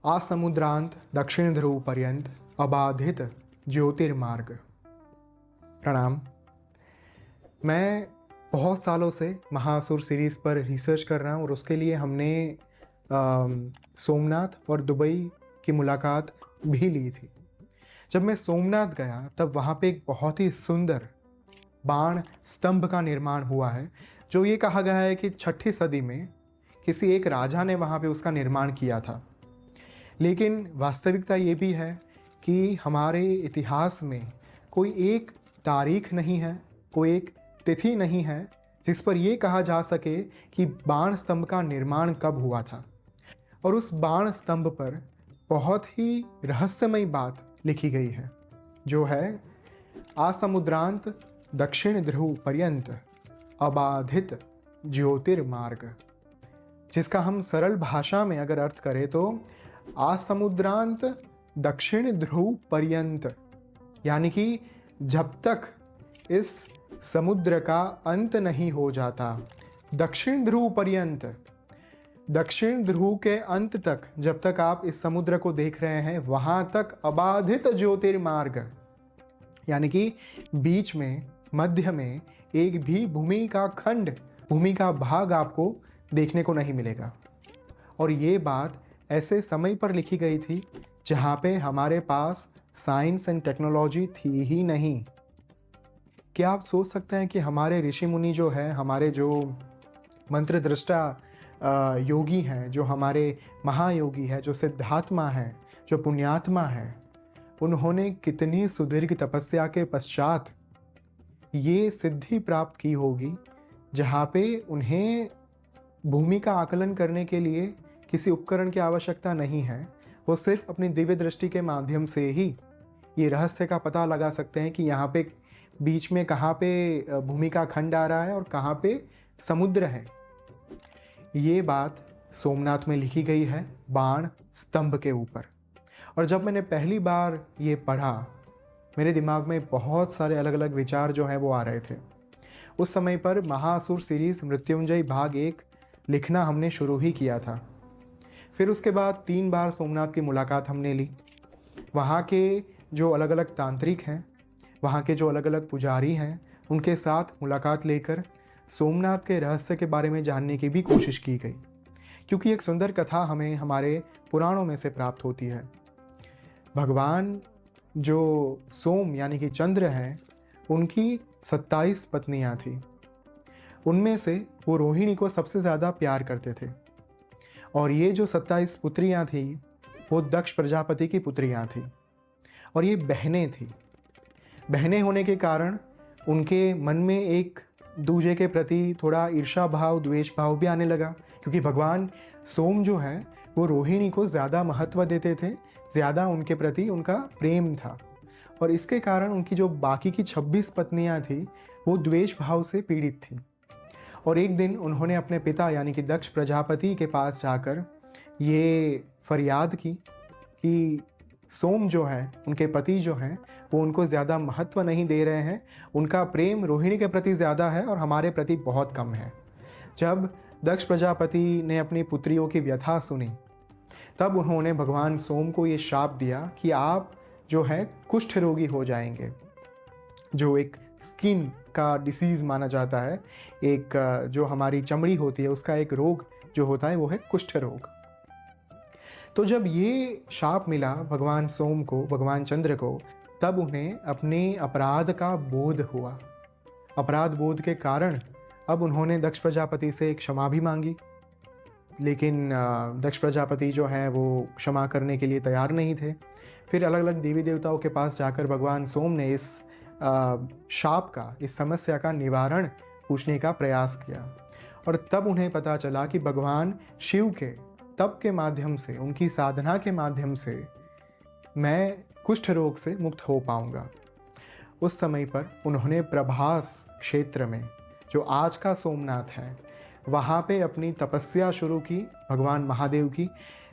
आसमुद्रांत दक्षिण ध्रुव पर्यंत अबाधित ज्योतिर्मार्ग। प्रणाम। मैं बहुत सालों से महासुर सीरीज़ पर रिसर्च कर रहा हूँ और उसके लिए हमने सोमनाथ और दुबई की मुलाकात भी ली थी। जब मैं सोमनाथ गया तब वहाँ पे एक बहुत ही सुंदर बाण स्तंभ का निर्माण हुआ है, जो ये कहा गया है कि 6ठी सदी में किसी एक राजा ने वहाँ पे उसका निर्माण किया था। लेकिन वास्तविकता ये भी है कि हमारे इतिहास में कोई एक तारीख नहीं है, कोई एक तिथि नहीं है जिस पर यह कहा जा सके कि बाण स्तंभ का निर्माण कब हुआ था। और उस बाण स्तंभ पर बहुत ही रहस्यमयी बात लिखी गई है, जो है आसमुद्रांत दक्षिण ध्रुव पर्यंत अबाधित ज्योतिर्मार्ग, जिसका हम सरल भाषा में अगर अर्थ करें तो आसमुद्रांत दक्षिण ध्रुव पर्यंत, यानी कि जब तक इस समुद्र का अंत नहीं हो जाता, दक्षिण ध्रुव पर्यंत, दक्षिण ध्रुव के अंत तक जब तक आप इस समुद्र को देख रहे हैं वहां तक अबाधित ज्योतिर्मार्ग, यानी कि बीच में मध्य में एक भी भूमि का खंड, भूमि का भाग आपको देखने को नहीं मिलेगा। और ये बात ऐसे समय पर लिखी गई थी जहाँ पे हमारे पास साइंस एंड टेक्नोलॉजी थी ही नहीं। क्या आप सोच सकते हैं कि हमारे ऋषि मुनि जो है, हमारे जो मंत्र दृष्टा योगी हैं, जो हमारे महायोगी हैं, जो सिद्धात्मा हैं, जो पुण्यात्मा हैं, उन्होंने कितनी सुदीर्घ तपस्या के पश्चात ये सिद्धि प्राप्त की होगी जहाँ पे उन्हें भूमि का आकलन करने के लिए किसी उपकरण की आवश्यकता नहीं है। वो सिर्फ अपनी दिव्य दृष्टि के माध्यम से ही ये रहस्य का पता लगा सकते हैं कि यहाँ पे बीच में कहाँ पे भूमि का खंड आ रहा है और कहाँ पे समुद्र है। ये बात सोमनाथ में लिखी गई है बाण स्तंभ के ऊपर। और जब मैंने पहली बार ये पढ़ा, मेरे दिमाग में बहुत सारे अलग अलग विचार जो हैं वो आ रहे थे। उस समय पर महासुर सीरीज़ मृत्युंजय भाग 1 लिखना हमने शुरू ही किया था। फिर उसके बाद 3 बार सोमनाथ की मुलाकात हमने ली। वहाँ के जो अलग अलग तांत्रिक हैं, वहाँ के जो अलग अलग पुजारी हैं, उनके साथ मुलाकात लेकर सोमनाथ के रहस्य के बारे में जानने की भी कोशिश की गई, क्योंकि एक सुंदर कथा हमें हमारे पुराणों में से प्राप्त होती है। भगवान जो सोम यानी कि चंद्र हैं, उनकी 27 पत्नियाँ थीं। उनमें से वो रोहिणी को सबसे ज़्यादा प्यार करते थे। और ये जो 27 पुत्रियाँ थीं वो दक्ष प्रजापति की पुत्रियाँ थीं और ये बहनें थीं। बहनें होने के कारण उनके मन में एक दूजे के प्रति थोड़ा ईर्ष्या भाव, द्वेष भाव भी आने लगा, क्योंकि भगवान सोम जो है वो रोहिणी को ज़्यादा महत्व देते थे, ज़्यादा उनके प्रति उनका प्रेम था। और इसके कारण उनकी जो बाकी की 26 पत्नियाँ थीं वो द्वेष भाव से पीड़ित थीं। और एक दिन उन्होंने अपने पिता यानी कि दक्ष प्रजापति के पास जाकर ये फरियाद की कि सोम जो है, उनके पति जो हैं, वो उनको ज़्यादा महत्व नहीं दे रहे हैं, उनका प्रेम रोहिणी के प्रति ज़्यादा है और हमारे प्रति बहुत कम है। जब दक्ष प्रजापति ने अपनी पुत्रियों की व्यथा सुनी, तब उन्होंने भगवान सोम को ये शाप दिया कि आप जो है कुष्ठ रोगी हो जाएंगे, जो एक स्किन का डिसीज़ माना जाता है। एक जो हमारी चमड़ी होती है उसका एक रोग जो होता है वो है कुष्ठ रोग। तो जब ये शाप मिला भगवान सोम को, भगवान चंद्र को, तब उन्हें अपने अपराध का बोध हुआ। अपराध बोध के कारण अब उन्होंने दक्ष प्रजापति से क्षमा भी मांगी, लेकिन दक्ष प्रजापति जो है वो क्षमा करने के लिए तैयार नहीं थे। फिर अलग अलग देवी देवताओं के पास जाकर भगवान सोम ने इस शाप का, इस समस्या का निवारण पूछने का प्रयास किया। और तब उन्हें पता चला कि भगवान शिव के तप के माध्यम से, उनकी साधना के माध्यम से मैं कुष्ठ रोग से मुक्त हो पाऊंगा। उस समय पर उन्होंने प्रभास क्षेत्र में, जो आज का सोमनाथ है, वहाँ पे अपनी तपस्या शुरू की भगवान महादेव की।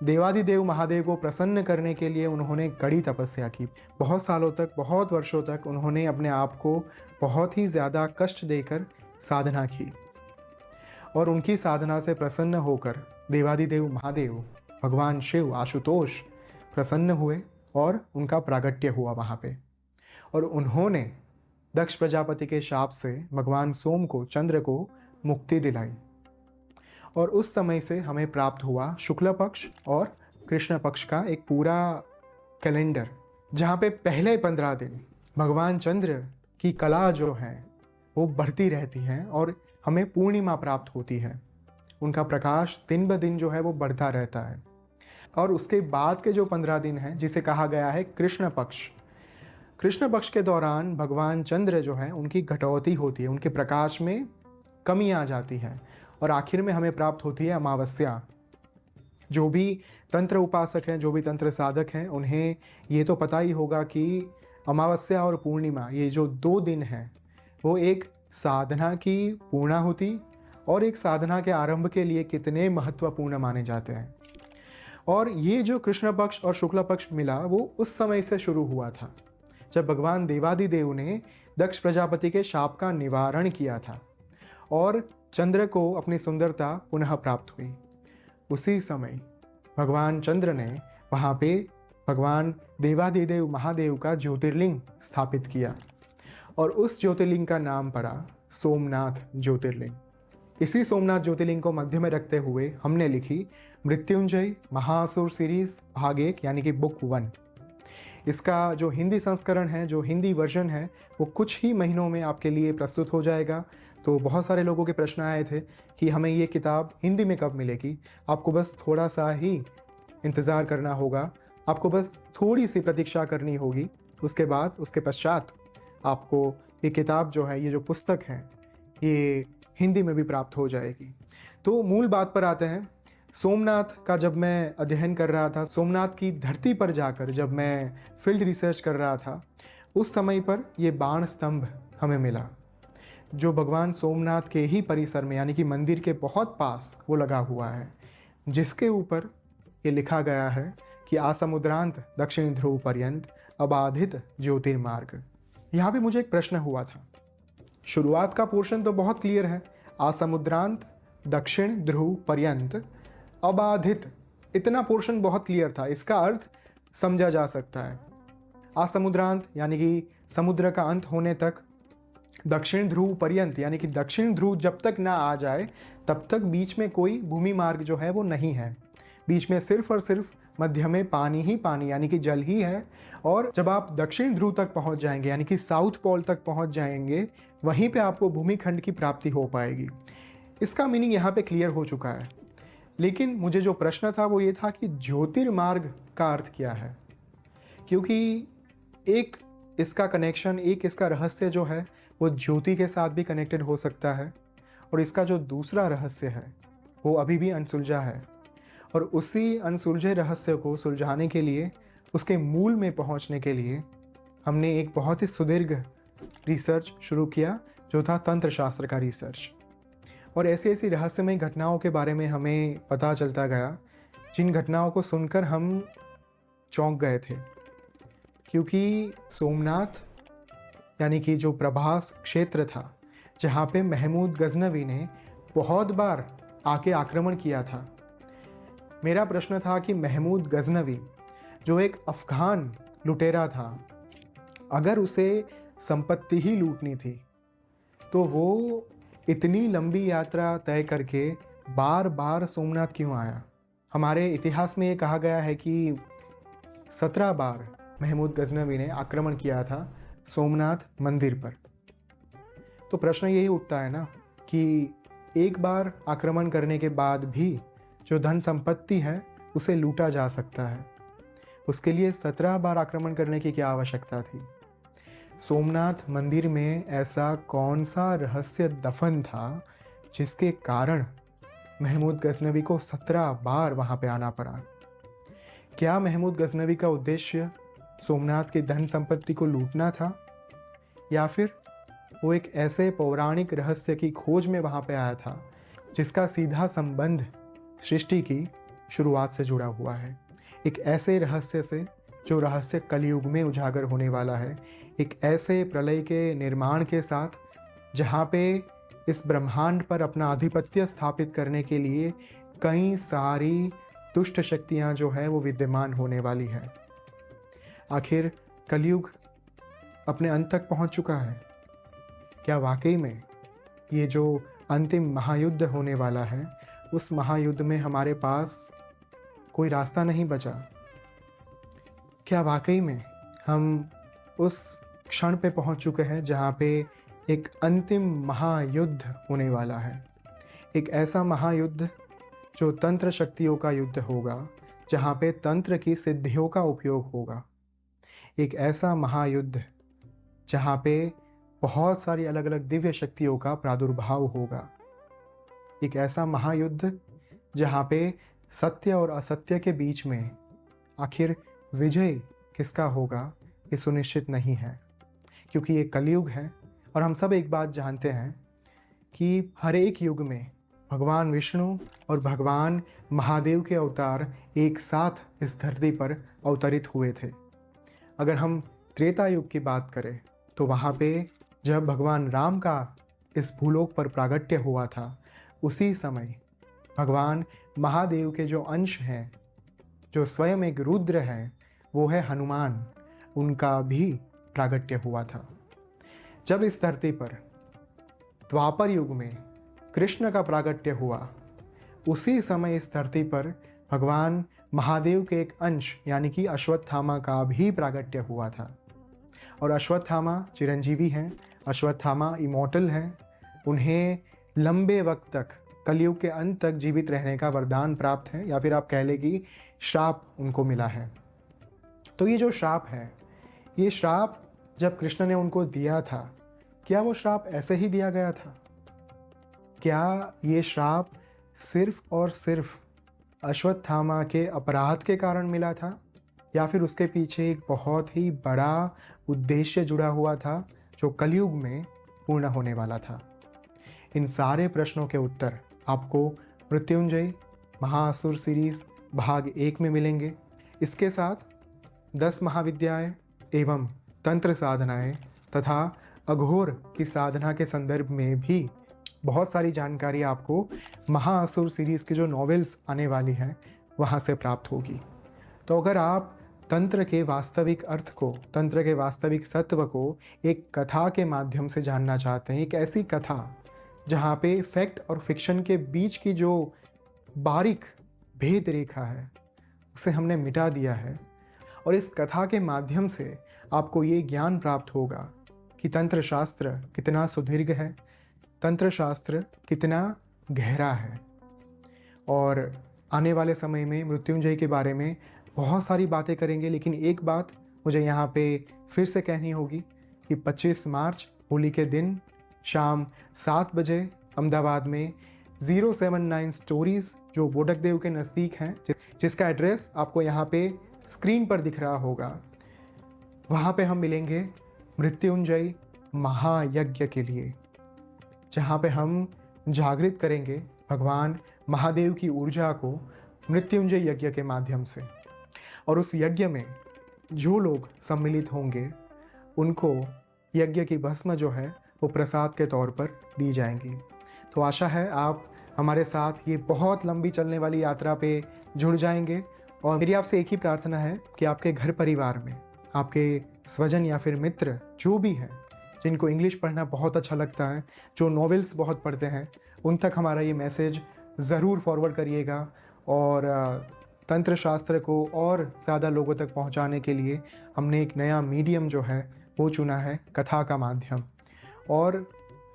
देवादिदेव महादेव को प्रसन्न करने के लिए उन्होंने कड़ी तपस्या की। बहुत सालों तक, बहुत वर्षों तक उन्होंने अपने आप को बहुत ही ज़्यादा कष्ट देकर साधना की। और उनकी साधना से प्रसन्न होकर देवादिदेव महादेव भगवान शिव आशुतोष प्रसन्न हुए और उनका प्रागट्य हुआ वहाँ पे। और उन्होंने दक्ष प्रजापति के शाप से भगवान सोम को, चंद्र को मुक्ति दिलाई। और उस समय से हमें प्राप्त हुआ शुक्ल पक्ष और कृष्ण पक्ष का एक पूरा कैलेंडर, जहाँ पे पहले 15 दिन भगवान चंद्र की कला जो है वो बढ़ती रहती है और हमें पूर्णिमा प्राप्त होती है। उनका प्रकाश दिन ब दिन जो है वो बढ़ता रहता है। और उसके बाद के जो 15 दिन हैं, जिसे कहा गया है कृष्ण पक्ष, कृष्ण पक्ष के दौरान भगवान चंद्र जो है उनकी घटौती होती है, उनके प्रकाश में कमी आ जाती है और आखिर में हमें प्राप्त होती है अमावस्या। जो भी तंत्र उपासक हैं, जो भी तंत्र साधक हैं, उन्हें ये तो पता ही होगा कि अमावस्या और पूर्णिमा, ये जो 2 दिन हैं, वो एक साधना की पूर्णाहुति और एक साधना के आरंभ के लिए कितने महत्वपूर्ण माने जाते हैं। और ये जो कृष्ण पक्ष और शुक्ल पक्ष मिला वो उस समय से शुरू हुआ था जब भगवान देवादिदेव ने दक्ष प्रजापति के शाप का निवारण किया था और चंद्र को अपनी सुंदरता पुनः प्राप्त हुई। उसी समय भगवान चंद्र ने वहाँ पे भगवान देवादिदेव महादेव का ज्योतिर्लिंग स्थापित किया और उस ज्योतिर्लिंग का नाम पड़ा सोमनाथ ज्योतिर्लिंग। इसी सोमनाथ ज्योतिर्लिंग को मध्य में रखते हुए हमने लिखी मृत्युंजय महासुर सीरीज भाग 1 यानी कि बुक 1। इसका जो हिंदी संस्करण है, जो हिंदी वर्जन है, वो कुछ ही महीनों में आपके लिए प्रस्तुत हो जाएगा। तो बहुत सारे लोगों के प्रश्न आए थे कि हमें ये किताब हिंदी में कब मिलेगी। आपको बस थोड़ा सा ही इंतज़ार करना होगा, आपको बस थोड़ी सी प्रतीक्षा करनी होगी। उसके पश्चात आपको ये किताब जो है, ये जो पुस्तक है, ये हिंदी में भी प्राप्त हो जाएगी। तो मूल बात पर आते हैं। सोमनाथ का जब मैं अध्ययन कर रहा था, सोमनाथ की धरती पर जाकर जब मैं फील्ड रिसर्च कर रहा था, उस समय पर ये बाण स्तंभ हमें मिला जो भगवान सोमनाथ के ही परिसर में यानी कि मंदिर के बहुत पास वो लगा हुआ है, जिसके ऊपर ये लिखा गया है कि आसमुद्रांत दक्षिण ध्रुव पर्यंत अबाधित ज्योतिर्मार्ग। यहाँ पे मुझे एक प्रश्न हुआ था। शुरुआत का पोर्शन तो बहुत क्लियर है, आसमुद्रांत दक्षिण ध्रुव पर्यंत अबाधित, इतना पोर्शन बहुत क्लियर था। इसका अर्थ समझा जा सकता है। आसमुद्रांत यानी कि समुद्र का अंत होने तक, दक्षिण ध्रुव पर्यंत यानी कि दक्षिण ध्रुव जब तक ना आ जाए तब तक बीच में कोई भूमि मार्ग जो है वो नहीं है। बीच में सिर्फ और सिर्फ मध्य में पानी ही पानी यानी कि जल ही है। और जब आप दक्षिण ध्रुव तक पहुंच जाएंगे यानी कि साउथ पोल तक पहुंच जाएंगे, वहीं पे आपको भूमिखंड की प्राप्ति हो पाएगी। इसका मीनिंग यहाँ पे क्लियर हो चुका है। लेकिन मुझे जो प्रश्न था वो ये था कि ज्योतिर्मार्ग का अर्थ क्या है, क्योंकि एक इसका कनेक्शन, एक इसका रहस्य जो है वो ज्योति के साथ भी कनेक्टेड हो सकता है और इसका जो दूसरा रहस्य है वो अभी भी अनसुलझा है। और उसी अनसुलझे रहस्य को सुलझाने के लिए, उसके मूल में पहुंचने के लिए हमने एक बहुत ही सुदीर्घ रिसर्च शुरू किया जो था तंत्र शास्त्र का रिसर्च। और ऐसी ऐसी रहस्यमय घटनाओं के बारे में हमें पता चलता गया, जिन घटनाओं को सुनकर हम चौंक गए थे। क्योंकि सोमनाथ यानी कि जो प्रभास क्षेत्र था, जहाँ पे महमूद गजनवी ने बहुत बार आके आक्रमण किया था। मेरा प्रश्न था कि महमूद गजनवी जो एक अफ़गान लुटेरा था, अगर उसे संपत्ति ही लूटनी थी तो वो इतनी लंबी यात्रा तय करके बार बार सोमनाथ क्यों आया। हमारे इतिहास में ये कहा गया है कि 17 बार महमूद गजनवी ने आक्रमण किया था सोमनाथ मंदिर पर। तो प्रश्न यही उठता है ना कि एक बार आक्रमण करने के बाद भी जो धन संपत्ति है उसे लूटा जा सकता है, उसके लिए 17 बार आक्रमण करने की क्या आवश्यकता थी। सोमनाथ मंदिर में ऐसा कौन सा रहस्य दफन था जिसके कारण महमूद गजनवी को 17 बार वहाँ पे आना पड़ा। क्या महमूद गजनवी का उद्देश्य सोमनाथ की धन संपत्ति को लूटना था, या फिर वो एक ऐसे पौराणिक रहस्य की खोज में वहाँ पे आया था जिसका सीधा संबंध सृष्टि की शुरुआत से जुड़ा हुआ है। एक ऐसे रहस्य से जो रहस्य कलयुग में उजागर होने वाला है, एक ऐसे प्रलय के निर्माण के साथ जहाँ पे इस ब्रह्मांड पर अपना आधिपत्य स्थापित करने के लिए कई सारी दुष्ट शक्तियाँ जो है वो विद्यमान होने वाली है। आखिर कलयुग अपने अंत तक पहुँच चुका है। क्या वाकई में ये जो अंतिम महायुद्ध होने वाला है, उस महायुद्ध में हमारे पास कोई रास्ता नहीं बचा? क्या वाकई में हम उस क्षण पे पहुंच चुके हैं जहां पे एक अंतिम महायुद्ध होने वाला है? एक ऐसा महायुद्ध जो तंत्र शक्तियों का युद्ध होगा, जहां पे तंत्र की सिद्धियों का उपयोग होगा। एक ऐसा महायुद्ध जहां पे बहुत सारी अलग अलग दिव्य शक्तियों का प्रादुर्भाव होगा। एक ऐसा महायुद्ध जहां पे सत्य और असत्य के बीच में आखिर विजय किसका होगा, ये सुनिश्चित नहीं है, क्योंकि ये कलयुग है। और हम सब एक बात जानते हैं कि हर एक युग में भगवान विष्णु और भगवान महादेव के अवतार एक साथ इस धरती पर अवतरित हुए थे। अगर हम त्रेता युग की बात करें तो वहाँ पे जब भगवान राम का इस भूलोक पर प्रागट्य हुआ था, उसी समय भगवान महादेव के जो अंश हैं, जो स्वयं एक रुद्र हैं, वो है हनुमान, उनका भी प्रागट्य हुआ था। जब इस धरती पर द्वापर युग में कृष्ण का प्रागट्य हुआ, उसी समय इस धरती पर भगवान महादेव के एक अंश यानी कि अश्वत्थामा का भी प्रागट्य हुआ था। और अश्वत्थामा चिरंजीवी हैं, अश्वत्थामा इमॉर्टल हैं, उन्हें लंबे वक्त तक, कलयुग के अंत तक जीवित रहने का वरदान प्राप्त है, या फिर आप कह लें कि श्राप उनको मिला है। तो ये जो श्राप है, ये श्राप जब कृष्ण ने उनको दिया था, क्या वो श्राप ऐसे ही दिया गया था? क्या ये श्राप सिर्फ और सिर्फ अश्वत्थामा के अपराध के कारण मिला था, या फिर उसके पीछे एक बहुत ही बड़ा उद्देश्य जुड़ा हुआ था जो कलयुग में पूर्ण होने वाला था? इन सारे प्रश्नों के उत्तर आपको मृत्युंजय महाअसुर सीरीज भाग 1 में मिलेंगे। इसके साथ 10 महाविद्याएं एवं तंत्र साधनाएं तथा अघोर की साधना के संदर्भ में भी बहुत सारी जानकारी आपको महाअसुर सीरीज के जो नॉवेल्स आने वाली हैं वहाँ से प्राप्त होगी। तो अगर आप तंत्र के वास्तविक अर्थ को, तंत्र के वास्तविक सत्व को एक कथा के माध्यम से जानना चाहते हैं, एक ऐसी कथा जहाँ पे फैक्ट और फिक्शन के बीच की जो बारीक भेद रेखा है उसे हमने मिटा दिया है, और इस कथा के माध्यम से आपको ये ज्ञान प्राप्त होगा कि तंत्र शास्त्र कितना सुदीर्घ है, तंत्र शास्त्र कितना गहरा है। और आने वाले समय में मृत्युंजय के बारे में बहुत सारी बातें करेंगे, लेकिन एक बात मुझे यहाँ पे फिर से कहनी होगी कि 25 मार्च होली के दिन शाम 7 बजे अहमदाबाद में 079 स्टोरीज़ जो बोडक देव के नज़दीक हैं, जिसका एड्रेस आपको यहाँ पे स्क्रीन पर दिख रहा होगा, वहाँ पे हम मिलेंगे मृत्युंजय महायज्ञ के लिए, जहाँ पे हम जागृत करेंगे भगवान महादेव की ऊर्जा को मृत्युंजय यज्ञ के माध्यम से। और उस यज्ञ में जो लोग सम्मिलित होंगे उनको यज्ञ की भस्म जो है वो प्रसाद के तौर पर दी जाएंगी। तो आशा है आप हमारे साथ ये बहुत लंबी चलने वाली यात्रा पे जुड़ जाएंगे। और मेरी आपसे एक ही प्रार्थना है कि आपके घर परिवार में आपके स्वजन या फिर मित्र जो भी हैं, जिनको इंग्लिश पढ़ना बहुत अच्छा लगता है, जो नॉवेल्स बहुत पढ़ते हैं, उन तक हमारा ये मैसेज ज़रूर फॉरवर्ड करिएगा। और तंत्र शास्त्र को और ज़्यादा लोगों तक पहुंचाने के लिए हमने एक नया मीडियम जो है वो चुना है, कथा का माध्यम। और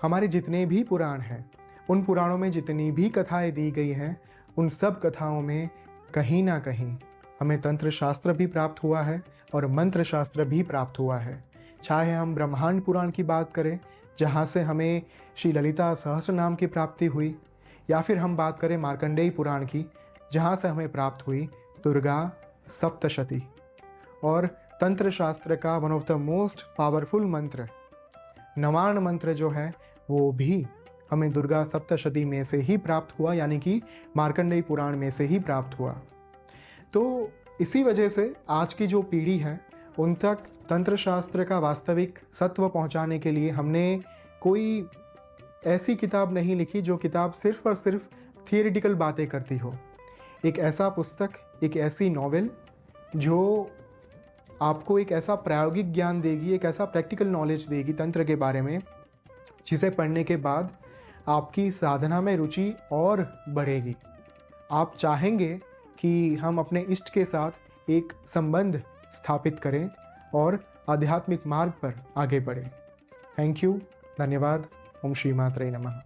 हमारे जितने भी पुराण हैं, उन पुराणों में जितनी भी कथाएं दी गई हैं, उन सब कथाओं में कहीं ना कहीं हमें तंत्र शास्त्र भी प्राप्त हुआ है और मंत्र शास्त्र भी प्राप्त हुआ है। चाहे हम ब्रह्मांड पुराण की बात करें, जहाँ से हमें श्री ललिता सहस्त्र नाम की प्राप्ति हुई, या फिर हम बात करें मार्कंडेय पुराण की, जहाँ से हमें प्राप्त हुई दुर्गा सप्तशती। और तंत्र शास्त्र का one of the most powerful मंत्र, नवाण मंत्र जो है, वो भी हमें दुर्गा सप्तशती में से ही प्राप्त हुआ, यानी कि मार्कंडेय पुराण में से ही प्राप्त हुआ। तो इसी वजह से आज की जो पीढ़ी है उन तक तंत्र शास्त्र का वास्तविक सत्व पहुंचाने के लिए हमने कोई ऐसी किताब नहीं लिखी जो किताब सिर्फ और सिर्फ थियोरिटिकल बातें करती हो। एक ऐसा पुस्तक, एक ऐसी नॉवेल जो आपको एक ऐसा प्रायोगिक ज्ञान देगी, एक ऐसा प्रैक्टिकल नॉलेज देगी तंत्र के बारे में, जिसे पढ़ने के बाद आपकी साधना में रुचि और बढ़ेगी। आप चाहेंगे कि हम अपने इष्ट के साथ एक संबंध स्थापित करें और आध्यात्मिक मार्ग पर आगे बढ़ें। थैंक यू, धन्यवाद। ओम श्री मात्रे नमः।